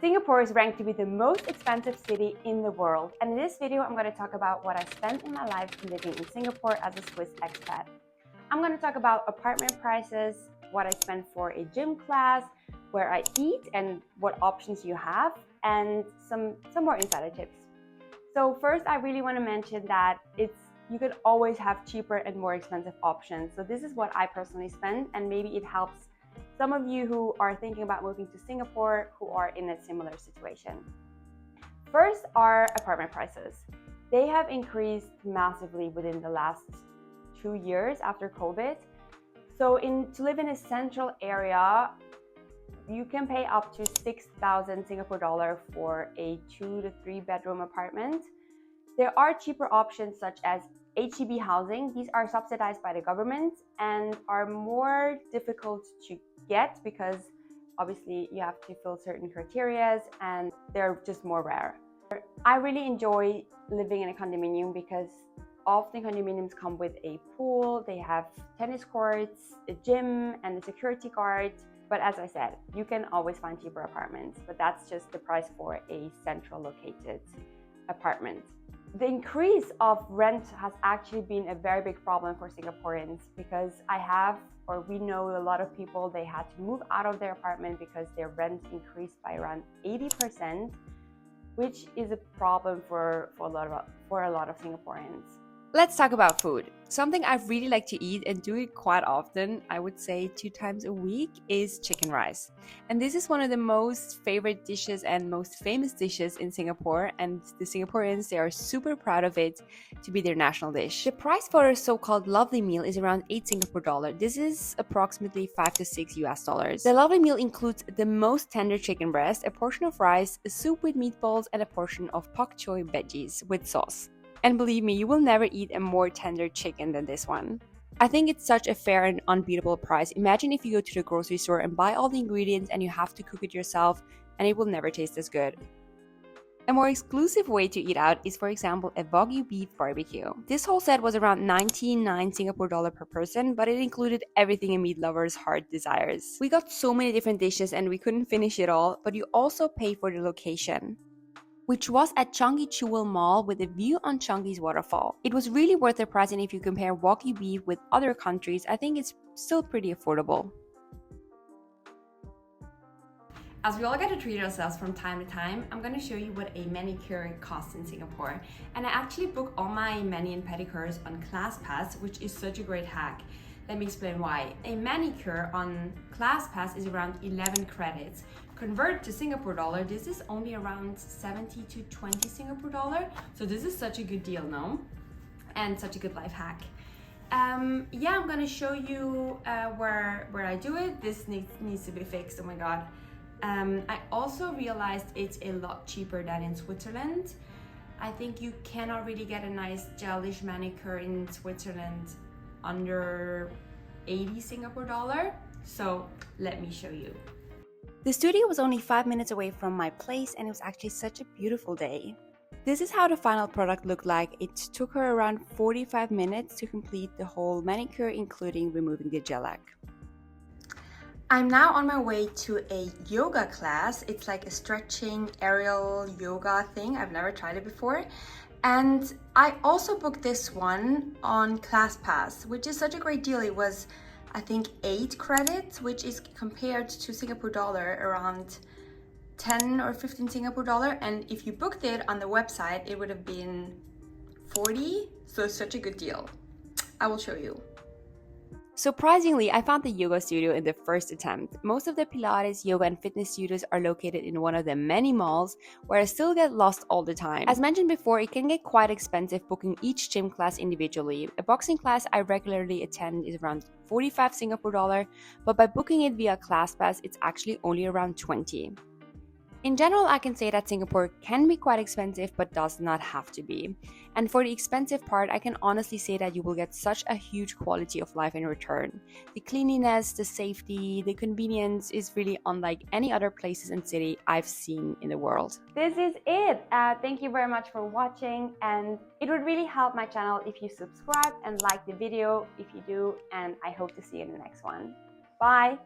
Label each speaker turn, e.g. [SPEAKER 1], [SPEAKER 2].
[SPEAKER 1] Singapore is ranked to be the most expensive city in the world, and in this video I'm going to talk about what I spent in my life living in Singapore as a Swiss expat. I'm going to talk about apartment prices, what I spent for a gym class, where I eat and what options you have, and some more insider tips. So first, I really want to mention that you could always have cheaper and more expensive options. So this is what I personally spent, and maybe it helps some of you who are thinking about moving to Singapore who are in a similar situation. First are apartment prices. They have increased massively within the last 2 years after COVID. So to live in a central area, you can pay up to 6,000 Singapore dollar for a 2 to 3 bedroom apartment. There are cheaper options such as HDB housing. These are subsidized by the government and are more difficult to get because obviously you have to fill certain criteria and they're just more rare. I really enjoy living in a condominium because often condominiums come with a pool, they have tennis courts, a gym, and a security guard. But as I said, you can always find cheaper apartments, but that's just the price for a central located apartment. The increase of rent has actually been a very big problem for Singaporeans because we know a lot of people, they had to move out of their apartment because their rent increased by around 80%, which is a problem for a lot of Singaporeans.
[SPEAKER 2] Let's talk about food. Something I really like to eat and do it quite often, I would say 2 times a week, is chicken rice. And this is one of the most favorite dishes and most famous dishes in Singapore, and the Singaporeans, they are super proud of it to be their national dish. The price for a so-called lovely meal is around 8 Singapore dollar. This is approximately 5 to 6 US dollars. The lovely meal includes the most tender chicken breast, a portion of rice, a soup with meatballs, and a portion of pak choy veggies with sauce. And believe me, you will never eat a more tender chicken than this one. I think it's such a fair and unbeatable price. Imagine if you go to the grocery store and buy all the ingredients and you have to cook it yourself, and it will never taste as good. A more exclusive way to eat out is, for example, a Wagyu beef barbecue. This whole set was around 99 Singapore dollar per person, but it included everything a meat lover's heart desires. We got so many different dishes and we couldn't finish it all, but you also pay for the location, which was at Changi Chewell Mall with a view on Changi's waterfall. It was really worth the price, and if you compare Wagyu beef with other countries, I think it's still pretty affordable. As we all get to treat ourselves from time to time, I'm going to show you what a manicure costs in Singapore. And I actually book all my mani and pedicures on ClassPass, which is such a great hack. Let me explain why. A manicure on ClassPass is around 11 credits. Convert to Singapore dollar, this is only around 70 to 20 Singapore dollar. So this is such a good deal, no? And such a good life hack. I'm gonna show you where I do it. This needs to be fixed, oh my God. I also realized it's a lot cheaper than in Switzerland. I think you cannot really get a nice gelish manicure in Switzerland under 80 Singapore dollar. So let me show you. The studio was only 5 minutes away from my place, and it was actually such a beautiful day. This is how the final product looked like. It took her around 45 minutes to complete the whole manicure, including removing the gel lac. I'm now on my way to a yoga class. It's like a stretching aerial yoga thing. I've never tried it before. And I also booked this one on ClassPass, which is such a great deal. It was, I think, 8 credits, which is compared to Singapore dollar around 10 or 15 Singapore dollar. And if you booked it on the website, it would have been 40. So it's such a good deal. I will show you. Surprisingly, I found the yoga studio in the first attempt. Most of the Pilates, yoga, and fitness studios are located in one of the many malls where I still get lost all the time. As mentioned before, it can get quite expensive booking each gym class individually. A boxing class I regularly attend is around 45 Singapore dollar, but by booking it via ClassPass, it's actually only around 20. In general, I can say that Singapore can be quite expensive, but does not have to be. And for the expensive part, I can honestly say that you will get such a huge quality of life in return. The cleanliness, the safety, the convenience is really unlike any other places and city I've seen in the world.
[SPEAKER 1] This is it. Thank you very much for watching, and it would really help my channel if you subscribe and like the video if you do, and I hope to see you in the next one. Bye!